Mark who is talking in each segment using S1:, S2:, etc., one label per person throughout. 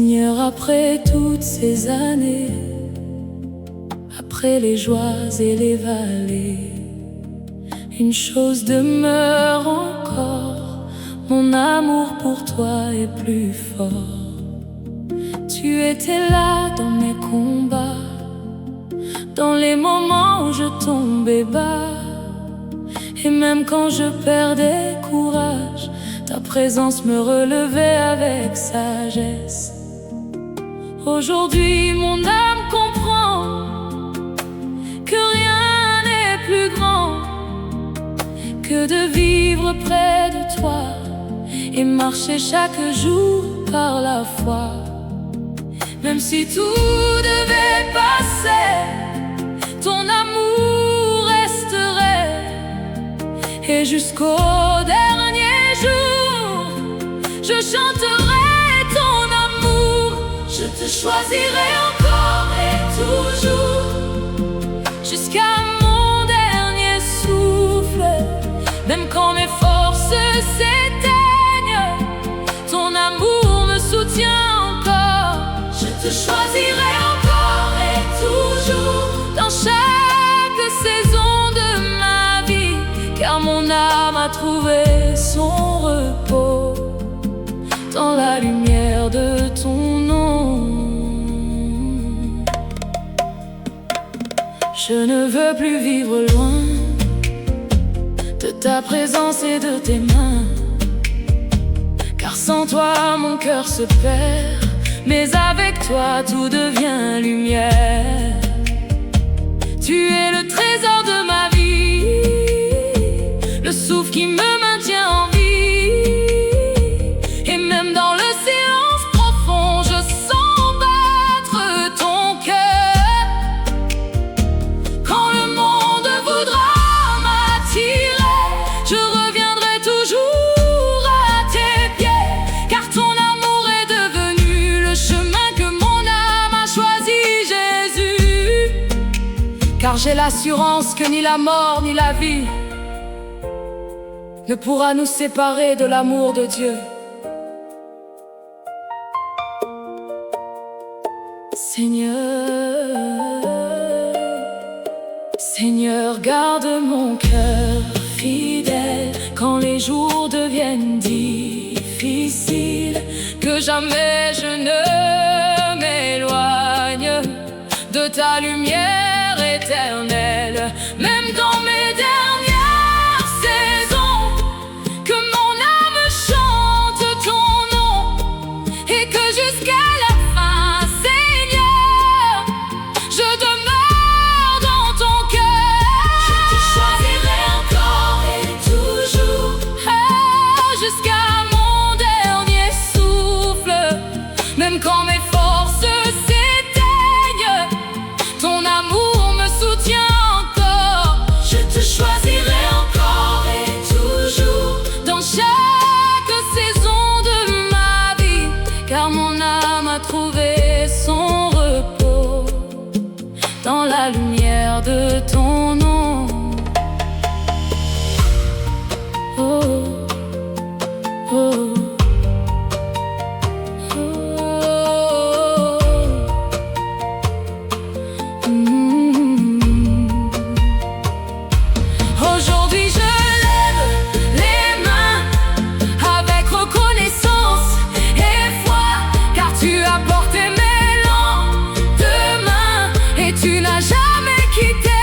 S1: Seigneur, après toutes ces années, après les joies et les vallées, une chose demeure encore, mon amour pour toi est plus fort. Tu étais là dans mes combats, dans les moments où je tombais bas, et même quand je perdais courage, ta présence me relevait avec sagesse. Aujourd'hui mon âme comprend que rien n'est plus grand que de vivre près de toi et marcher chaque jour par la foi. Même si tout devait passer, ton amour resterait, et jusqu'au dernier jour, je chanterai ton amour. Je te choisirai encore et toujours, jusqu'à mon dernier souffle. Même quand mes forces s'éteignent, ton amour me soutient encore. Je te choisirai encore et toujours, dans chaque saison de ma vie, car mon âme a trouvé son repos dans la lumière de ton nom. Je ne veux plus vivre loin de ta présence et de tes mains, car sans toi mon cœur se perd, mais avec toi tout devient lumière. Tu es le trésor de ma vie, le souffle qui me maintient en vie, et même dans le silence profond, je sens battre ton cœur. Quand le monde voudra m'attirer, je reviendrai toujours à tes pieds, car ton amour est devenu le chemin que mon âme a choisi, Jésus. Car j'ai l'assurance que ni la mort ni la vie ne pourra nous séparer de l'amour de Dieu. Seigneur, garde mon cœur fidèle quand les jours deviennent difficiles, que jamais je ne m'éloigne de ta lumière éternelle. Même dans mes dernières saisons, que mon âme chante ton nom, et que jusqu'à la fin, Seigneur, je demeure dans ton cœur. Je te choisirai encore et toujours, jusqu'à mon dernier souffle. Même quand mes forces s'éteignent, ton amour me soutient encore. Je te choisirai encore et toujours, dans chaque saison de ma vie, car mon âme a trouvé son repos dans la lumière de ton nom. Oh, oh. Aujourd'hui je lève les mains avec reconnaissance et foi, car tu as porté mes lendemains et tu n'as jamais quitté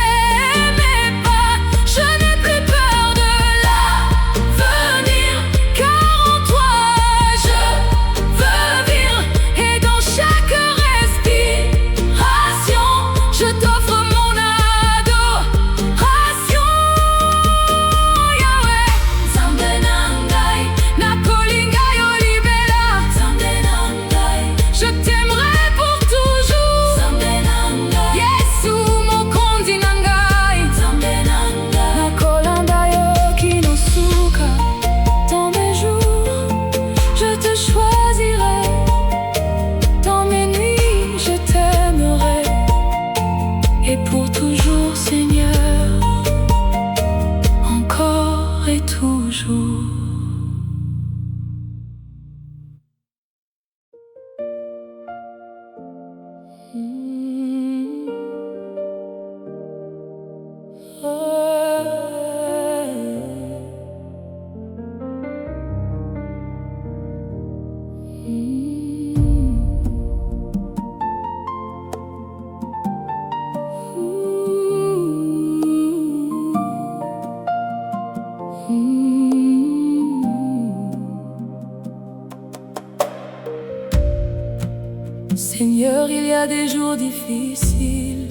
S1: Seigneur, il y a des jours difficiles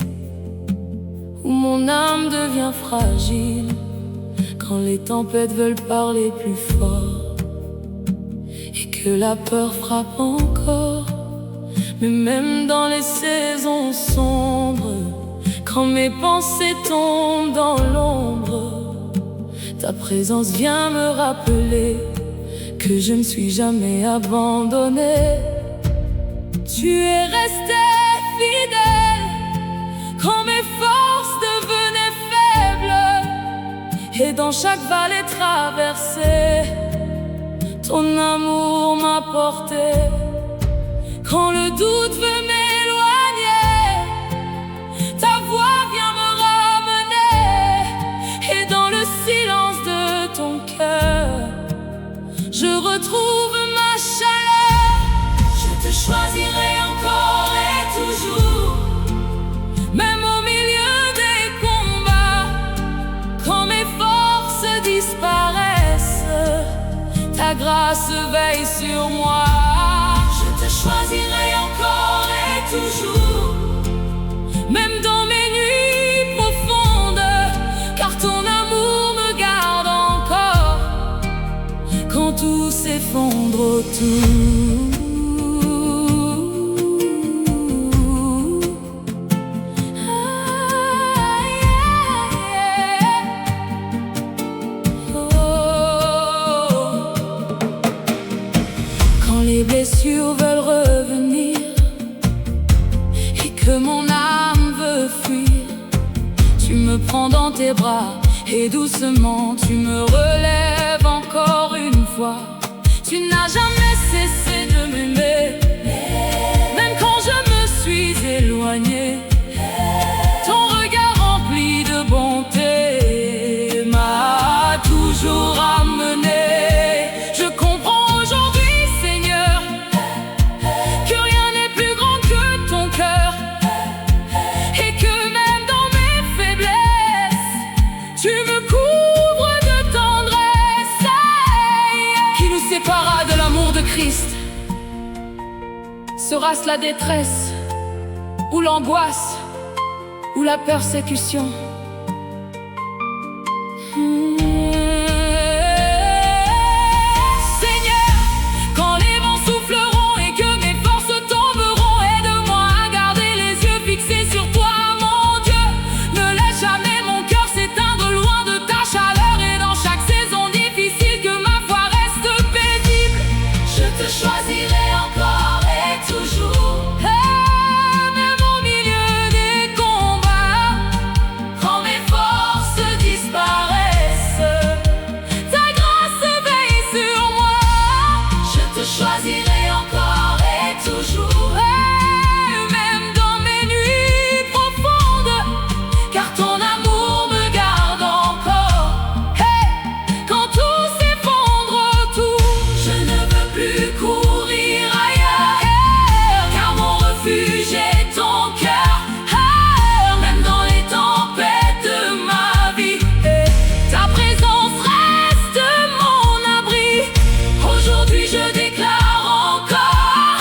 S1: où mon âme devient fragile, quand les tempêtes veulent parler plus fort et que la peur frappe encore. Mais même dans les saisons sombres, quand mes pensées tombent dans l'ombre, ta présence vient me rappeler que je ne suis jamais abandonné. Tu es resté fidèle quand mes forces devenaient faibles, et dans chaque vallée traversée, ton amour m'a porté. Quand le doute veut m'éloigner, ta voix vient me ramener, et dans le silence de ton cœur, je retrouve ma chaleur. Je te choisirai encore et toujours, même au milieu des combats. Quand mes forces disparaissent, ta grâce veille sur moi. Je te choisirai encore et toujours, même dans mes nuits profondes, car ton amour me garde encore quand tout s'effondre autour. Les blessures veulent revenir et que mon âme veut fuir, tu me prends dans tes bras et doucement tu me relèves encore une fois. Tu n'as jamais cessé de m'aimer, même quand je me suis éloigné. Ton regard rempli de bonté m'a toujours amené. De l'amour de Christ, sera-ce la détresse ou l'angoisse ou la persécution? Seigneur, quand les vents souffleront et que mes forces tomberont, aide-moi à garder les yeux fixés sur toi, mon Dieu. Ne laisse jamais mon cœur s'éteindre loin de ta chaleur, et dans chaque saison difficile que ma foi reste paisible. Je te choisirai encore et toujours, même au milieu des combats. Quand mes forces disparaissent, ta grâce veille sur moi. Je te choisirai encore et toujours, même dans mes nuits profondes, car ton amour me garde encore. Quand tout s'effondre autour, je ne veux plus courir ailleurs, car mon refuge est ton cœur. Même dans les tempêtes de ma vie, ta présence reste mon abri. Aujourd'hui je déclare encore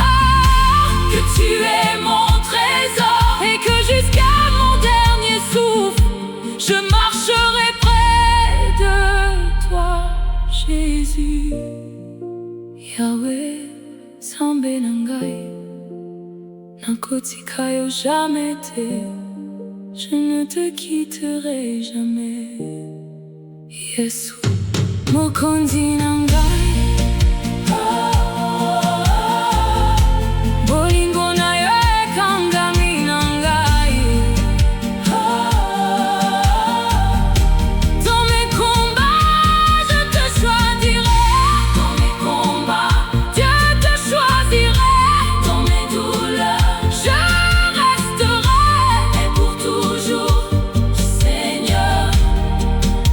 S1: que tu es mon trésor, et que jusqu'à mon dernier souffle, je marcherai près de toi, Jésus. Yahweh, Sambe Nangai, Nankotikayo jamais te, je ne te quitterai jamais. Yesu, Mokonzi Nangai, Bolingo na yo ekangami Nangai. Dans mes combats, je te choisirai. Dans mes combats, Dieu te choisirai. Dans mes douleurs, je resterai. Et pour toujours, Seigneur,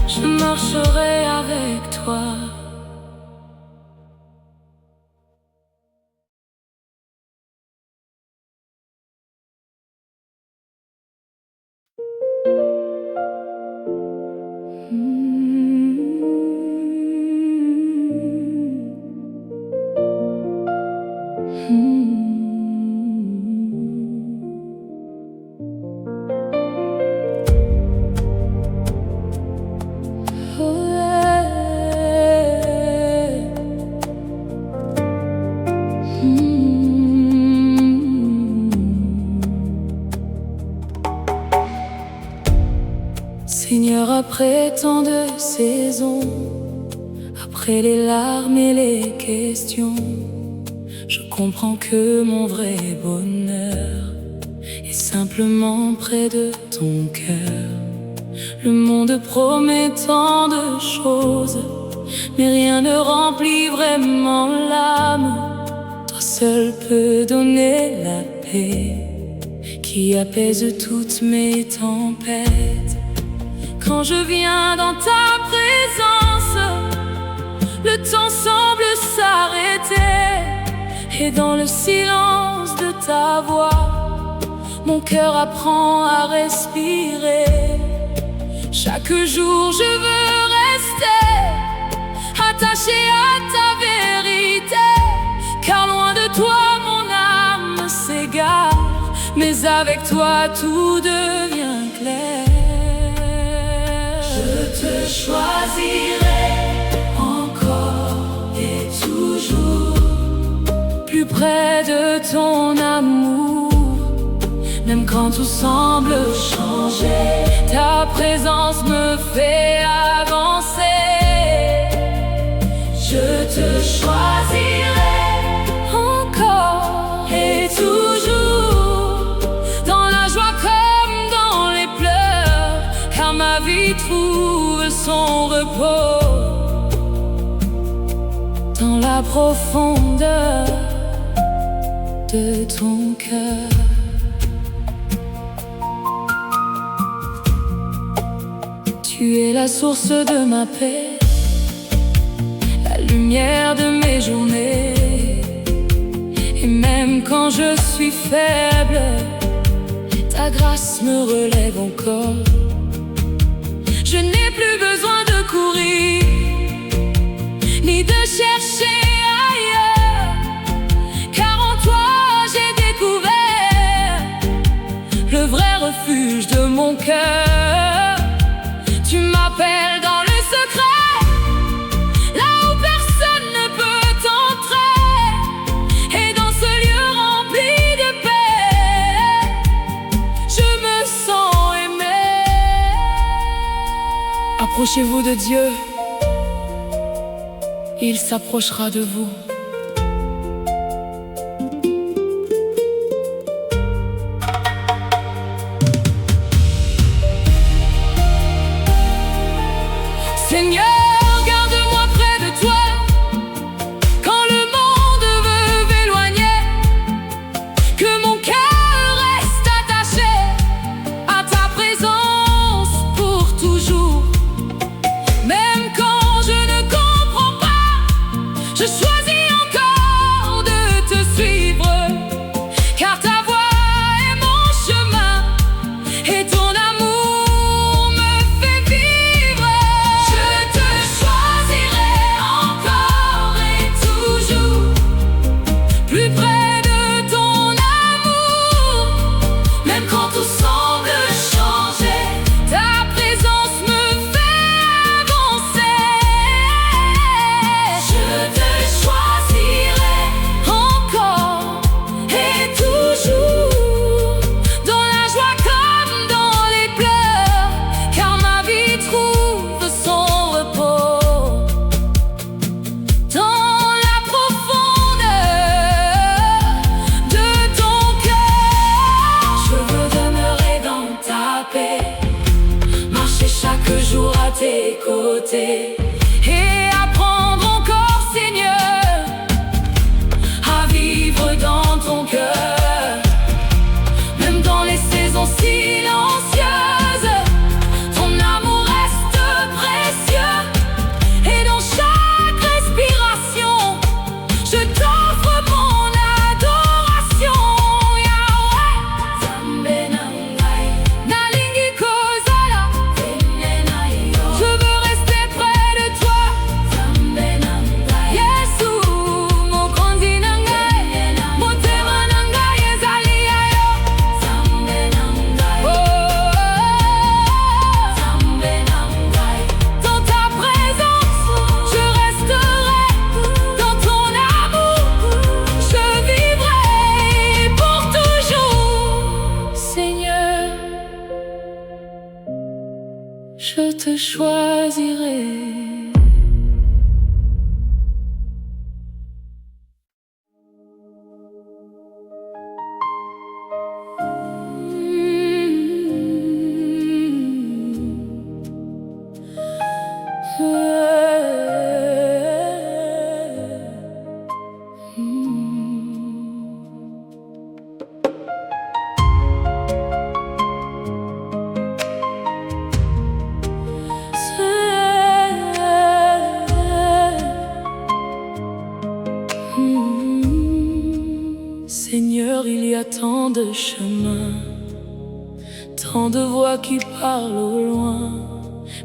S1: je marcherai avec toi. après tant de saisons, après les larmes et les questions, je comprends que mon vrai bonheur est simplement près de ton cœur. Le monde promet tant de choses, mais rien ne remplit vraiment l'âme. Toi seul peux donner la paix qui apaise toutes mes tempêtes. Quand je viens dans ta présence, le temps semble s'arrêter, et dans le silence de ta voix, mon cœur apprend à respirer. Chaque jour je veux rester attaché à ta vérité, car loin de toi mon âme s'égare, mais avec toi tout devient clair. Je te choisirai encore et toujours, plus près de ton amour, même quand tout semble changer. Ta présence me fait avancer. Je te choisirai encore et toujours, dans la joie comme dans les pleurs, car ma vie trouve son repos dans la profondeur de ton cœur. Tu es la source de ma paix, la lumière de mes journées. Et même quand je suis faible, ta grâce me relève encore. Je n'ai plus besoin de courir, ni de chercher ailleurs, car en toi j'ai découvert le vrai refuge de mon cœur. Tu m'appelles dans le secret, là où personne ne peut entrer, et dans ce lieu rempli de paix, je me sens aimé. Approchez-vous de Dieu, il s'approchera de vous. Seigneur, garde-moi près de toi quand le monde veut m'éloigner, que mon cœur reste attaché à ta présence pour toujours. Même quand je ne comprends pas, je choisis encore de te suivre, car ta voix est mon chemin et ton amour me fait vivre. Je te choisirai encore et toujours, plus près de ton amour, même quand tout semble changer. Ta présence me fait avancer. Je te choisirai encore et toujours, dans la joie comme dans les pleurs, car ma vie trouve son repos dans la profondeur de ton cœur. Je veux demeurer dans ta paix, marcher chaque jour à tes côtés, et apprendre encore, Seigneur, à vivre dans ton cœur. Même dans les saisons silencieuses, ton amour reste précieux, et dans chaque respiration, je t'offre mon adoration. Yahweh, Zambe Nangai, Nalingi Kozala, je veux rester près de te choisirai. Seigneur, il y a tant de chemins, tant de voix qui parlent au loin,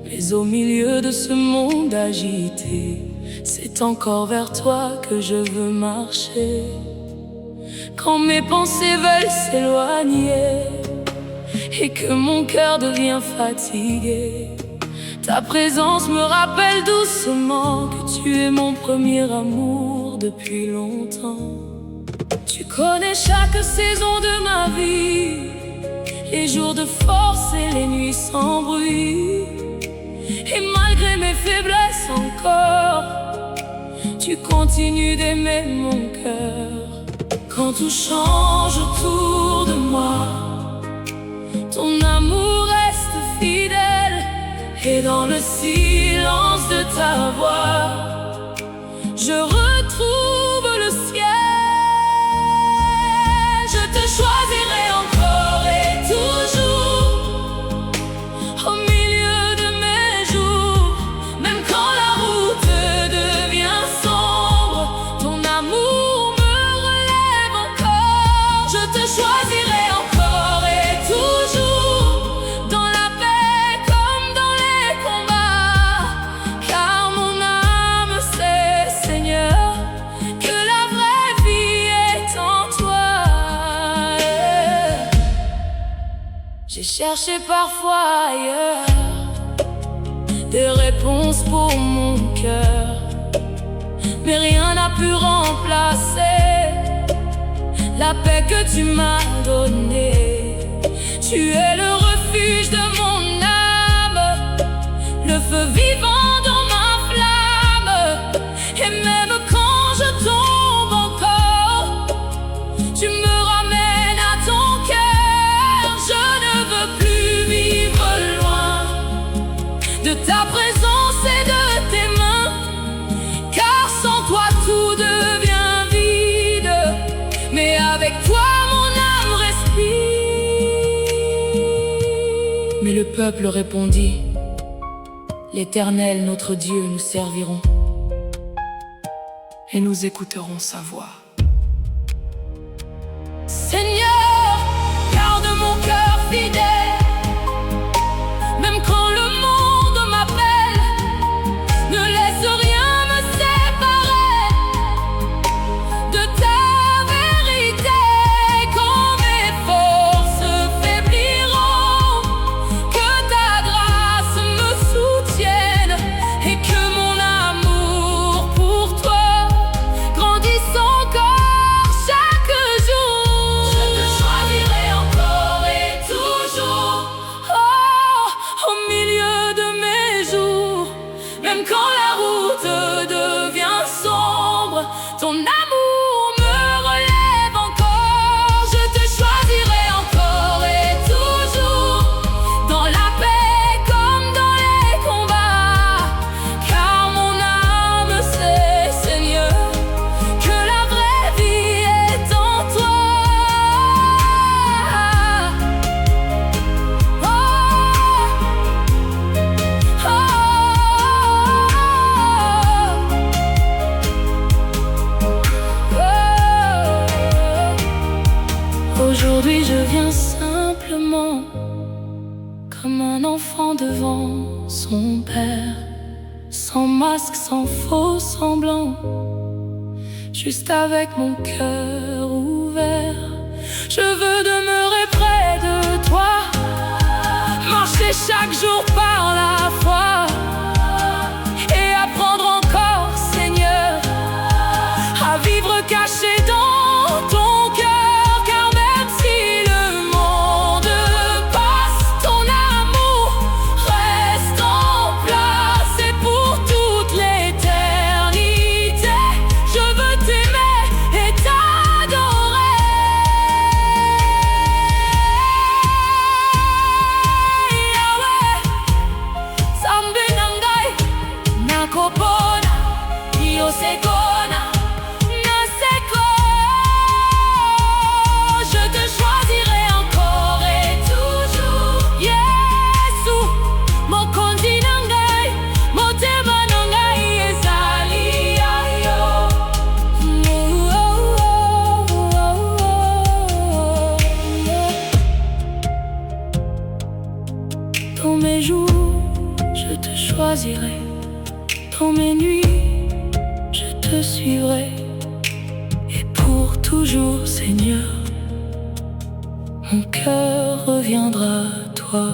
S1: mais au milieu de ce monde agité, c'est encore vers toi que je veux marcher. Quand mes pensées veulent s'éloigner et que mon cœur devient fatigué, ta présence me rappelle doucement que tu es mon premier amour depuis longtemps. Tu connais chaque saison de ma vie, les jours de force et les nuits sans bruit. Et malgré mes faiblesses encore, tu continues d'aimer mon cœur. Quand tout change autour de moi, ton amour reste fidèle. Et dans le silence de ta voix, je retrouve le ciel. Je te choisirai encore et toujours, au milieu de mes jours. Même quand la route devient sombre, ton amour me relève encore. Je te choisirai encore et toujours, dans la paix comme dans les combats. Car mon âme sait, Seigneur, que la vraie vie est en toi. J'ai cherché parfois ailleurs des réponses pour mon cœur, mais rien n'a pu remplacer la paix que tu m'as donnée. Tu es le refuge de mon âme, le feu vivant dans ma flamme. Et même quand je tombe encore, tu me ramènes à ton cœur. Je ne veux plus vivre loin de ta présence et de tes mains, car sans toi tout devient vide, mais avec toi mon âme respire. Mais le peuple répondit: l'Éternel notre Dieu nous servirons, et nous écouterons sa voix. Seigneur, garde mon cœur fidèle, même quand le monde m'appelle. Ne laisse rien me séparer de ta vérité. Quand mes forces faibliront, que ta grâce me soutienne, et que mon amour pour toi grandisse encore chaque jour. Je te choisirai encore et toujours, oh, au milieu de mes jours. Même quand la route devient sombre, ton amour me relève encore. Je te choisirai encore et toujours, dans la paix comme dans les combats. Car mon âme sait, Seigneur, que la vraie vie est en toi. Aujourd'hui je viens simplement, comme un enfant devant son père, sans masque, sans faux semblant, juste avec mon cœur ouvert. Je veux demeurer près de toi, marcher chaque jour par la foi, et apprendre encore, Seigneur, à vivre caché dans ton cœur. Car même si le monde passe, ton amour reste en choisirai. Dans mes nuits, je te suivrai. Et pour toujours, Seigneur, mon cœur reviendra à toi.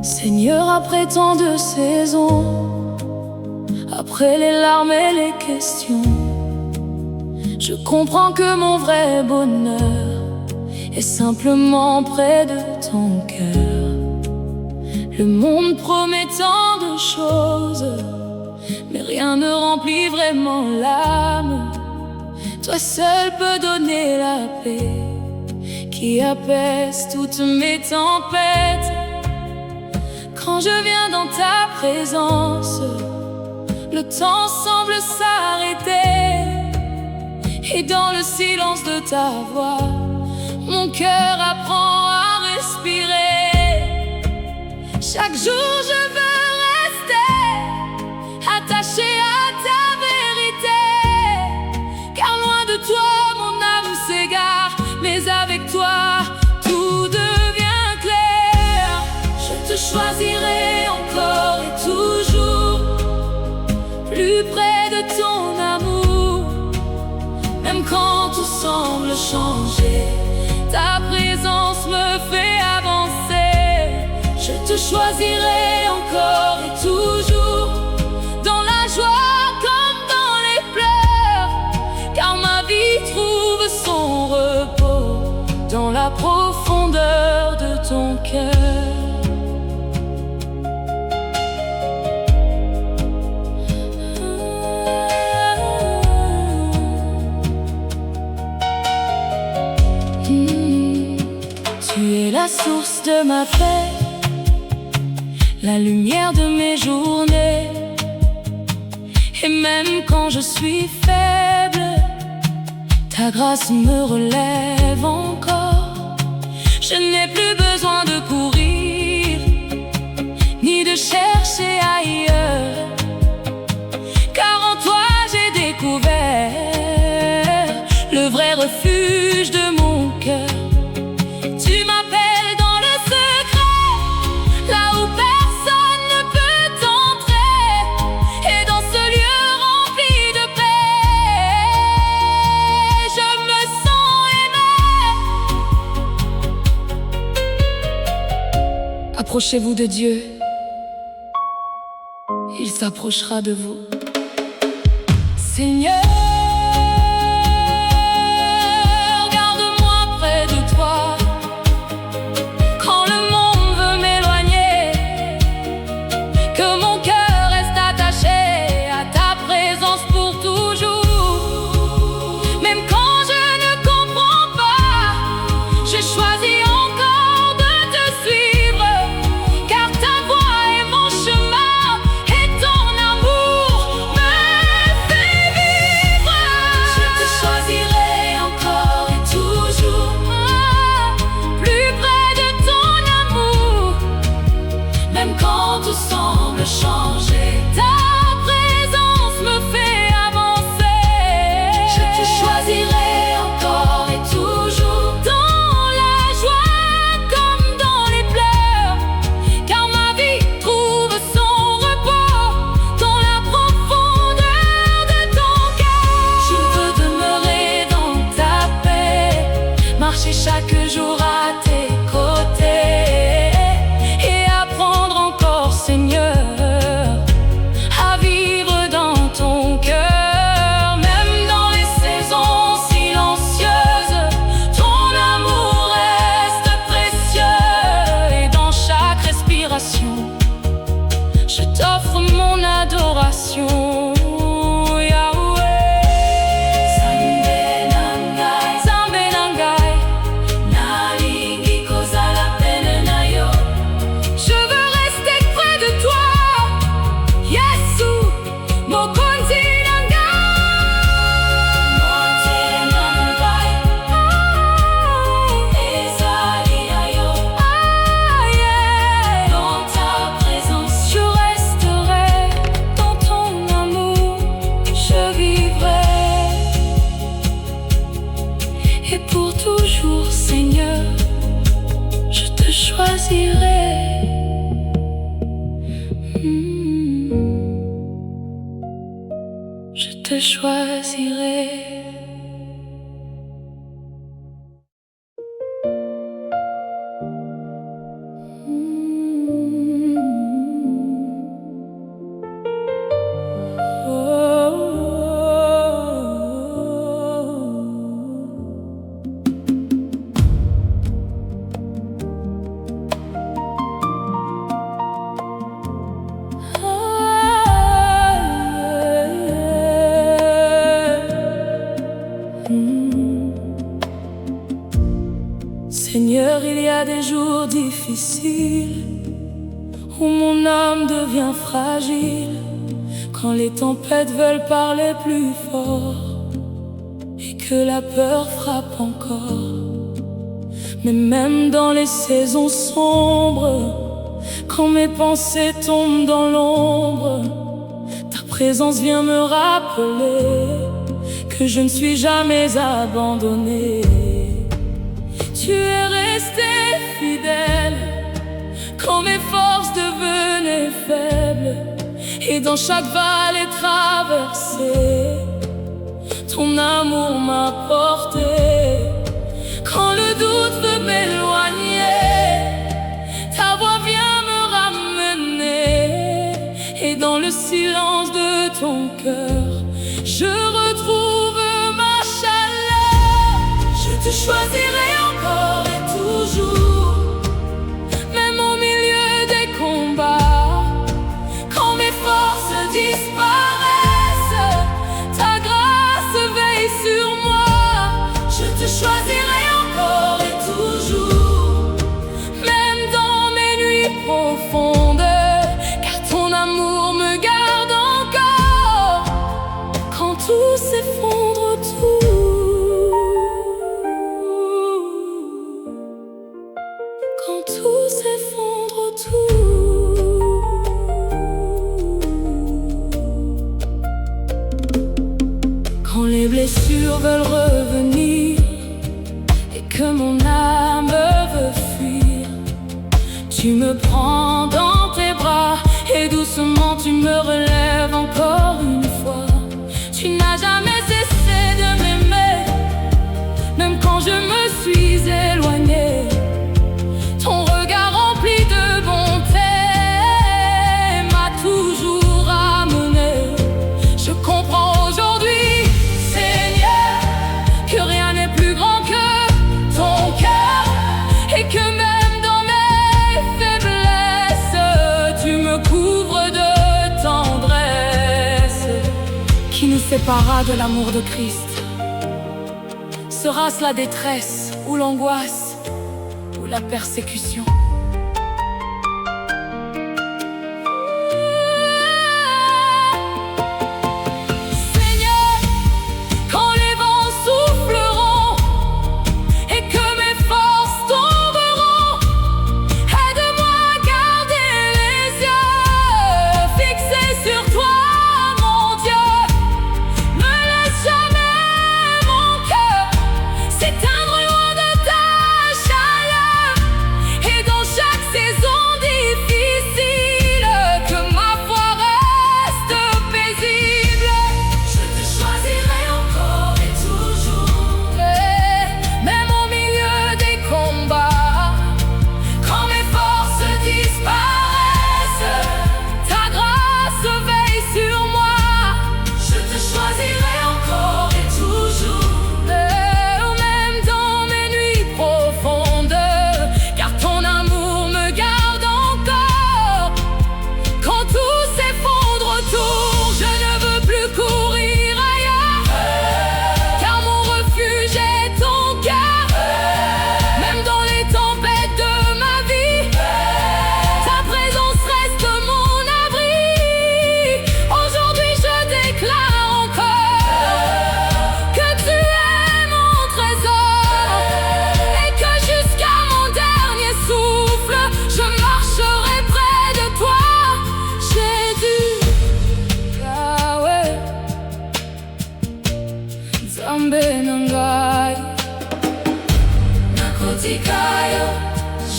S1: Seigneur, après tant de saisons, après les larmes et les questions, je comprends que mon vrai bonheur est simplement près de ton cœur. Le monde promet tant de choses, mais rien ne remplit vraiment l'âme. Toi seul peux donner la paix qui apaise toutes mes tempêtes. Quand je viens dans ta présence, le temps semble s'arrêter. Et dans le silence de ta voix, mon cœur apprend à respirer. Chaque jour je veux rester attaché à ta vérité, car loin de toi mon âme s'égare, mais avec toi tout devient clair. Je te choisirai encore et toujours, plus près de ton amour. Même quand tout semble changer, ta présence me fait avancer. Je te choisirai encore et toujours, dans la joie comme dans les pleurs, car ma vie trouve son repos dans la profondeur de ton cœur. Tu es la source de ma paix, la lumière de mes journées. Et même quand je suis faible, ta grâce me relève encore. Je n'ai plus besoin de courir, ni de chercher ailleurs, car en toi j'ai découvert le vrai refuge de mon cœur. Tu m'appelles dans le secret, là où personne ne peut entrer. Et dans ce lieu rempli de paix, je me sens aimé. Approchez-vous de Dieu, il s'approchera de vous. Seigneur, changer, ta présence me fait avancer. Je te choisirai encore et toujours, dans la joie comme dans les pleurs, car ma vie trouve son repos dans la profondeur de ton cœur. Je veux demeurer dans ta paix, marcher chaque jour à tes côtés. pour toujours, Seigneur, je te choisirai. Je te choisirai. Seigneur, il y a des jours difficiles où mon âme devient fragile, quand les tempêtes veulent parler plus fort et que la peur frappe encore. Mais même dans les saisons sombres, quand mes pensées tombent dans l'ombre, ta présence vient me rappeler que je ne suis jamais abandonné. Tu es resté fidèle quand mes forces devenaient faibles, et dans chaque vallée traversée, ton amour m'a porté. Quand le doute veut m'éloigner, ta voix vient me ramener, et dans le silence de ton cœur, je retrouve ma chaleur. Je te choisirai encore et toujours, même au milieu des combats. Quand mes forces disparaissent, ta grâce veille sur moi. Je te choisirai encore et toujours, même dans mes nuits profondes, car ton amour me garde encore. Quand tout s'effondre autour, quand tout s'effondre autour, quand les blessures veulent revenir et que mon âme veut fuir, tu me prends dans tes bras et doucement tu me relèves encore une fois. Tu n'as jamais cessé de m'aimer, même quand je me suis éloigné. Ton regard rempli de bonté m'a toujours ramené. Je comprends aujourd'hui, Seigneur, que rien n'est plus grand que ton cœur, et que même dans mes faiblesses, tu me couvres de tendresse. Qui nous séparera de l'amour de Christ? Sera-ce la détresse ou l'angoisse ou la persécution? Seigneur, quand les vents souffleront et que mes forces tomberont, aide-moi à garder les yeux fixés sur toi, mon Dieu. Ne laisse jamais mon cœur s'éteindre loin de ta chaleur, et dans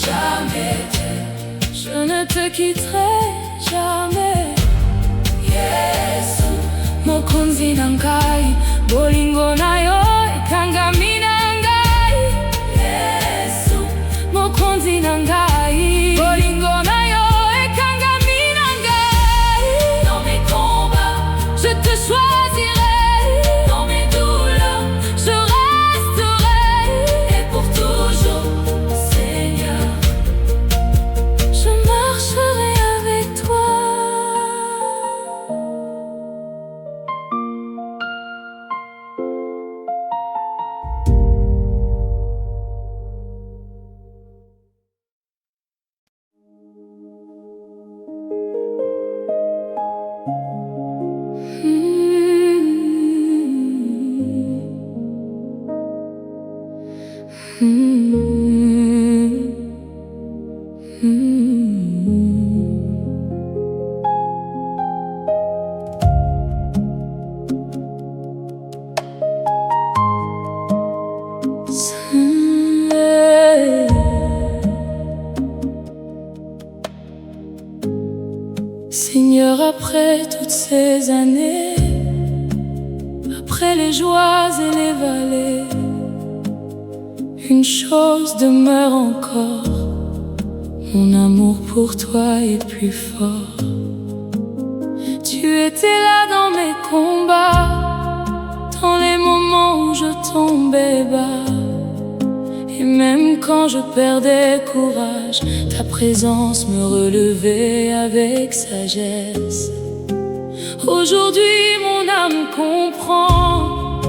S1: jamais. Je ne te quitterai jamais. Yesu, mokonzi nangai, bolingo nayo ekangamina ngai. Yesu, mokonzi nangai, bolingo nayo ekangamina ngai. Dans mes combats, je te choisirai. Dans mes douleurs, je resterai. Et pour toujours, Seigneur, je marcherai avec toi. Seigneur, après toutes ces années, après les joies et les vallées, une chose demeure encore: mon amour pour toi est plus fort. Tu étais là dans mes combats, dans les moments où je tombais bas. Et même quand je perdais courage, ta présence me relevait avec sagesse. Aujourd'hui mon âme comprend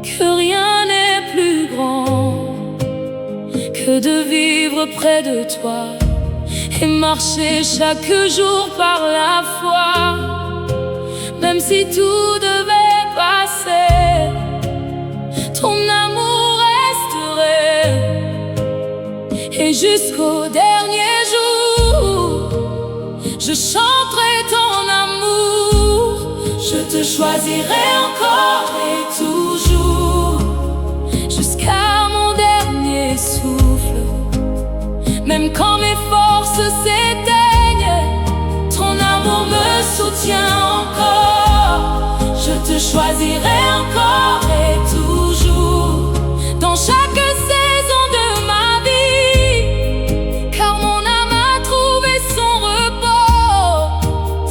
S1: que rien n'est plus grand que de vivre près de toi et marcher chaque jour par la foi. Même si tout devait passer, ton amour resterait. Et jusqu'au dernier jour, je chanterai ton amour. Je te choisirai encore et toujours, jusqu'à mon dernier souffle. Même quand mes forces s'éteignent, ton amour me soutient encore. Je te choisirai encore et toujours, dans chaque saison de ma vie, car mon âme a trouvé son repos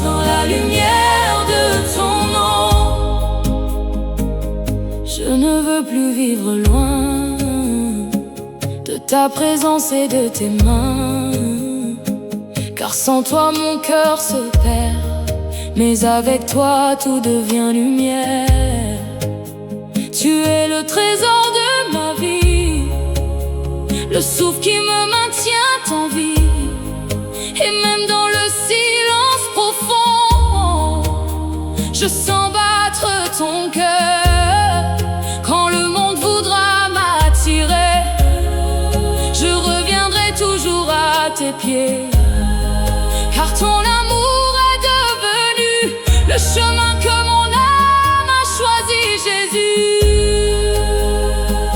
S1: dans la lumière de ton nom. Je ne veux plus vivre loin de ta présence et de tes mains, car sans toi mon cœur se perd, mais avec toi tout devient lumière. Tu es le trésor de ma vie, le souffle qui me maintient en vie. Et même dans le silence profond, je sens battre ton cœur. Quand le monde voudra m'attirer, je reviendrai toujours à tes pieds, car ton amour est devenu le chemin que mon âme a choisi, Jésus.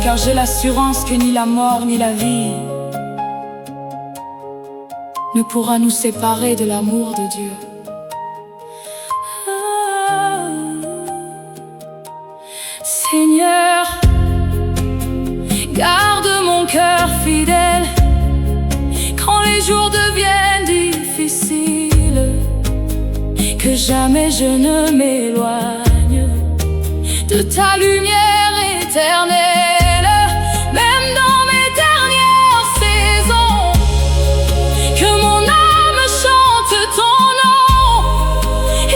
S1: Car j'ai l'assurance que ni la mort ni la vie ne pourra nous séparer de l'amour de Dieu. Seigneur, garde mon cœur fidèle quand les jours deviennent difficiles, que jamais je ne m'éloigne de ta lumière éternelle. Même dans mes dernières saisons, que mon âme chante ton nom,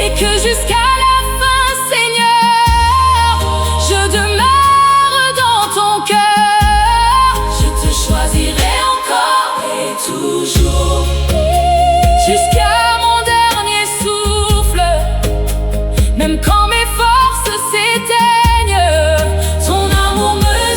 S1: et que jusqu'à la fin, Seigneur, je demeure dans ton cœur. Je te choisirai encore et toujours, jusqu'à mon dernier souffle. Même quand mes forces s'éteignent, ton amour me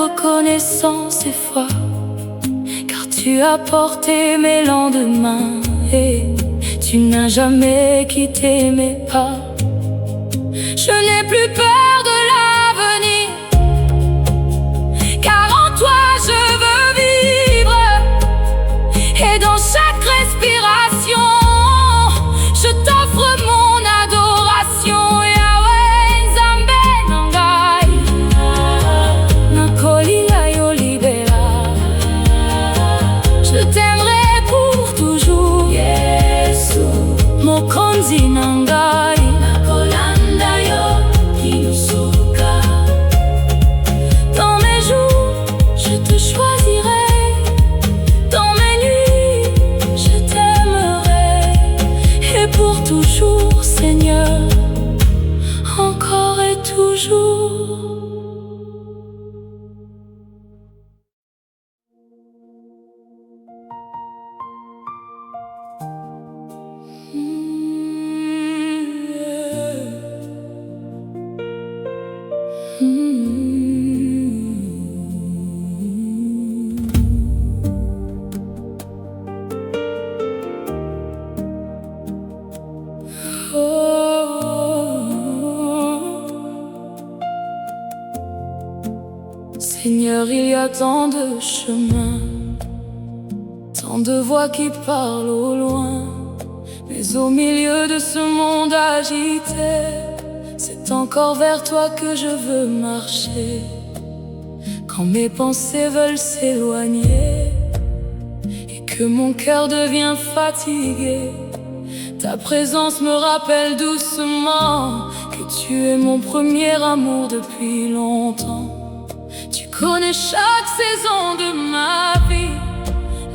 S1: reconnaissance et foi, car tu as porté mes lendemains et tu n'as jamais quitté mes pas. Je n'ai plus peur de l'avenir, car en toi je veux vivre. Et dans chaque respiration, je t'offre mon adoration. Yahweh, Nzambe Nangai, Nakolila Yolibela. Je t'aimerai pour toujours, Yesu, Mokonzi Nangai. Dans mes jours, je te choisirai. Dans mes nuits, je t'aimerai. Et pour toujours, Seigneur, encore et toujours. Seigneur, il y a tant de chemins, tant de voix qui parlent au loin, mais au milieu de ce monde agité, c'est encore vers toi que je veux marcher. Quand mes pensées veulent s'éloigner et que mon cœur devient fatigué, ta présence me rappelle doucement que tu es mon premier amour depuis longtemps. Tu connais chaque saison de ma vie,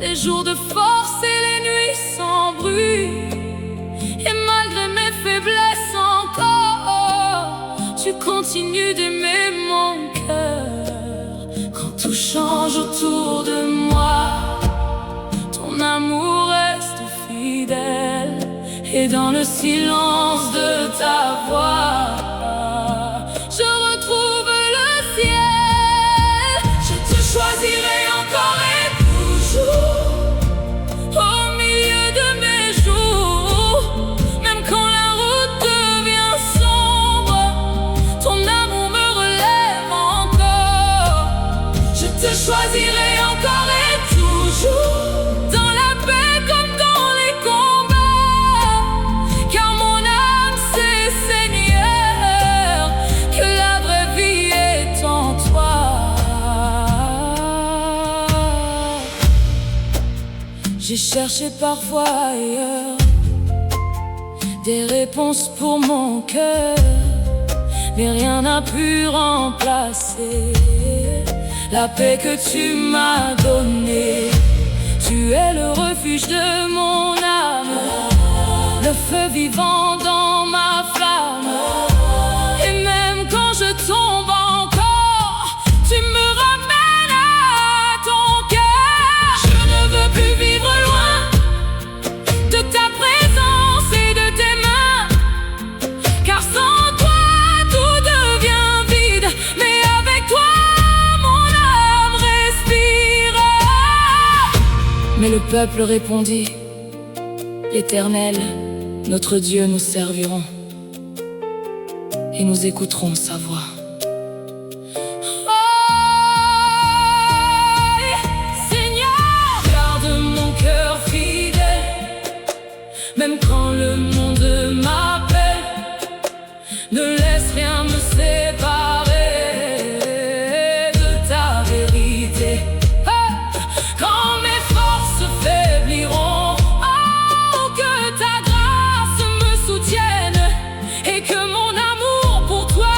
S1: les jours de force et les nuits sans bruit. Et malgré mes faiblesses encore, tu continues d'aimer mon cœur. Quand tout change autour de moi, ton amour reste fidèle. Et dans le silence de ta voix, je retrouve le ciel. Je te choisirai encore et toujours, au milieu de mes jours. Même quand la route devient sombre, ton amour me relève encore. Je te choisirai encore et toujours, dans la paix comme dans les combats, car mon âme sait, Seigneur, que la vraie vie est en toi. J'ai cherché parfois ailleurs des réponses pour mon cœur, mais rien n'a pu remplacer la paix que tu m'as donnée. Tu es le refuge de mon âme, le feu vivant dans ma flamme. Et même quand je tombe encore, tu me ramènes à ton cœur. Je ne veux plus vivre loin de ta présence et de tes mains, car sans toi tout devient vide. Mais avec toi mon âme respire. Mais le peuple répondit: L'Éternel, notre Dieu, nous servirons et nous écouterons sa voix. Seigneur, garde mon cœur fidèle, même quand le monde m'appelle. Ne laisse rien me séparer de ta vérité. Quand mes forces faibliront, oh, que ta grâce me soutienne et que mon amour pour toi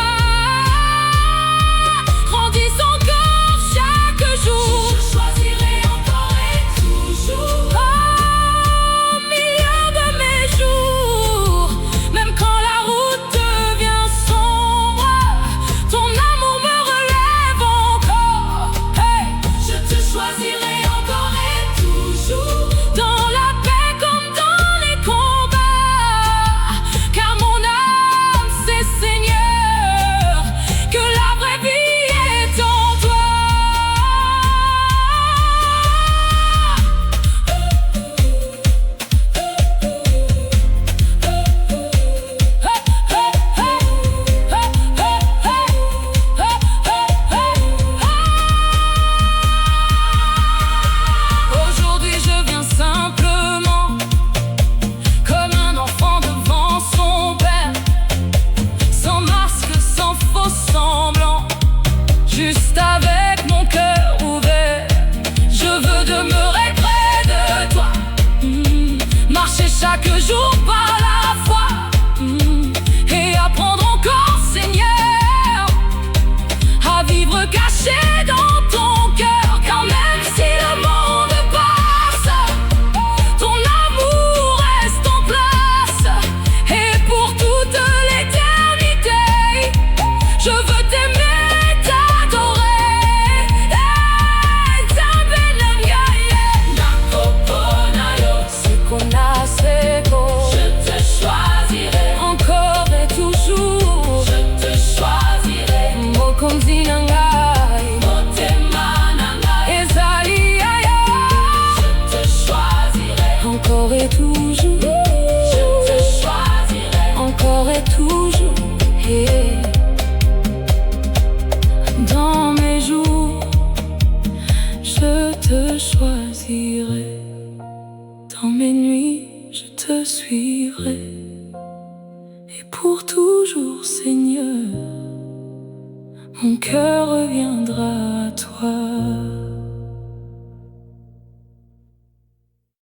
S1: choisirai. Dans mes nuits, je te suivrai. Et pour toujours, Seigneur, mon cœur reviendra à toi.